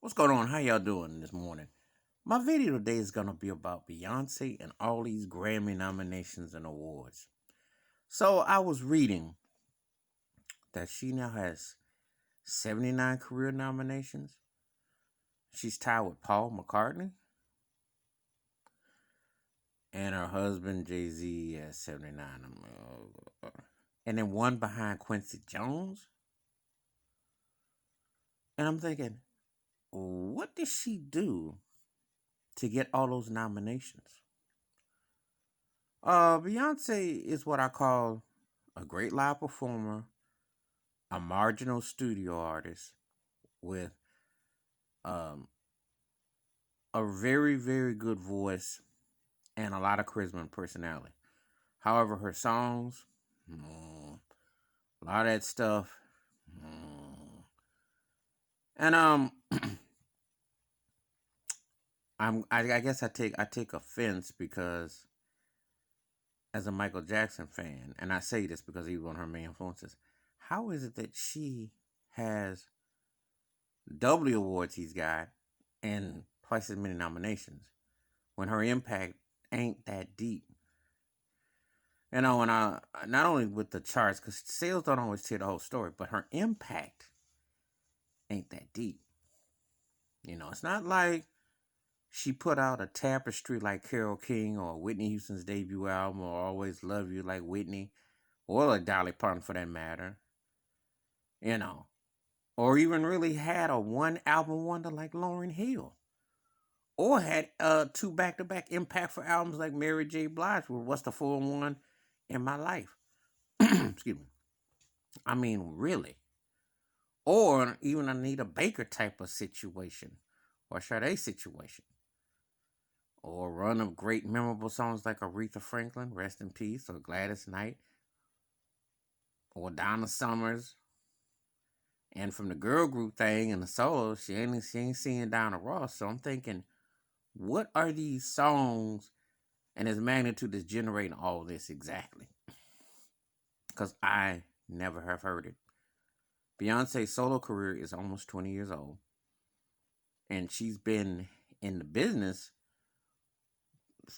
What's going on? How y'all doing this morning? My video today is gonna be about Beyonce and all these Grammy nominations and awards. So I was reading that she now has 79 career nominations. She's tied with Paul McCartney and her husband Jay-Z has 79. And then one behind Quincy Jones. And I'm thinking, what did she do to get all those nominations? Beyonce is what I call a great live performer, a marginal studio artist with um, a very, very good voice and a lot of charisma and personality. However, her songs, a lot of that stuff, and I guess I take offense because as a Michael Jackson fan, and I say this because he was one of her main influences. How is it that she has double the awards he's got and twice as many nominations when her impact ain't that deep? And I not only with the charts, because sales don't always tell the whole story, but her impact ain't that deep. It's not like she put out a tapestry like Carole King or Whitney Houston's debut album or Always Love You like Whitney or like Dolly Parton for that matter. Or even really had a one album wonder like Lauryn Hill. Or had two back-to-back impactful albums like Mary J. Blige with What's the 4-in-1 in My Life. Excuse me. I mean, really. Or even Anita Baker type of situation. Or Sade situation. Or a run of great memorable songs like Aretha Franklin, Rest in Peace, or Gladys Knight. Or Donna Summers. And from the girl group thing and the solo, she ain't seeing Donna Ross. So I'm thinking, what are these songs and its magnitude that's generating all this exactly? Because I never have heard it. Beyonce's solo career is almost 20 years old. And she's been in the business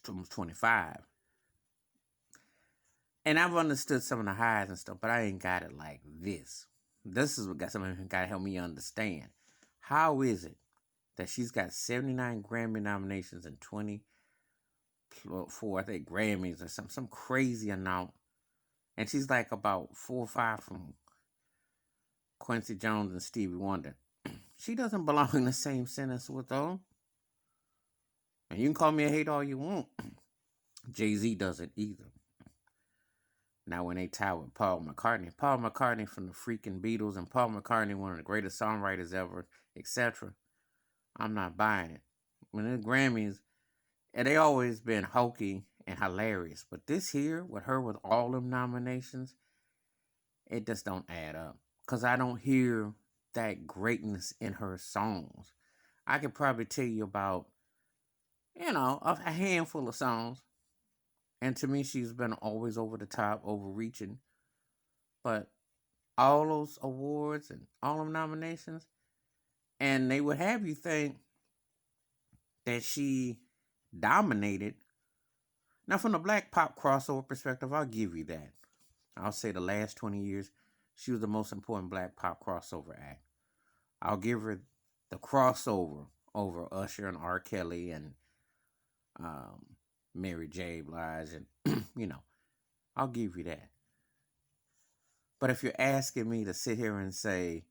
almost 25. And I've understood some of the highs and stuff, but I ain't got it like this. This is what got something got to help me understand. How is it that she's got 79 Grammy nominations and 24, I think, Grammys or some crazy amount, and she's like about 4 or 5 from Quincy Jones and Stevie Wonder? She doesn't belong in the same sentence with them. And you can call me a hater all you want. Jay-Z doesn't either. Now, when they tie with Paul McCartney from the freaking Beatles, and Paul McCartney, one of the greatest songwriters ever, etc., I'm not buying it. When the Grammys, and they always been hokey and hilarious, but this here, with her with all them nominations, it just don't add up. Because I don't hear that greatness in her songs. I could probably tell you about, a handful of songs. And to me, she's been always over the top, overreaching. But all those awards and all them nominations, and they would have you think that she dominated. Now, from the black pop crossover perspective, I'll give you that. I'll say the last 20 years, she was the most important black pop crossover act. I'll give her the crossover over Usher and R. Kelly and Mary J. Blige, and I'll give you that. But if you're asking me to sit here and say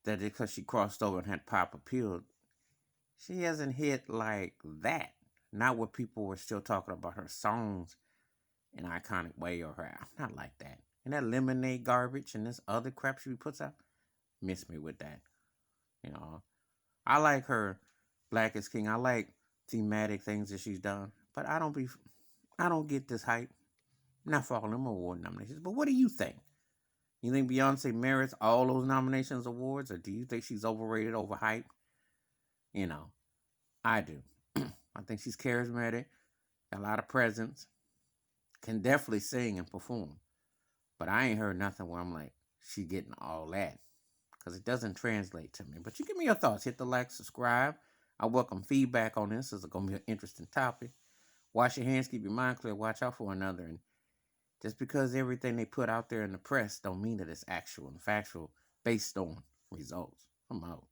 that because she crossed over and had pop appeal, she hasn't hit like that. Not what people were still talking about her songs in an iconic way or her. Not like that. And that Lemonade garbage and this other crap she puts out, miss me with that. I like her Black is King. I like thematic things that she's done. But I don't get this hype. Not for all them award nominations. But what do you think? You think Beyonce merits all those nominations, awards, or do you think she's overrated, overhyped? I do. I think she's charismatic, got a lot of presence, can definitely sing and perform. But I ain't heard nothing where I'm like, she getting all that. because it doesn't translate to me. But you give me your thoughts. Hit the like, subscribe. I welcome feedback on this. This is going to be an interesting topic. Wash your hands, keep your mind clear, watch out for one another. And just because everything they put out there in the press don't mean that it's actual and factual based on results. I'm out.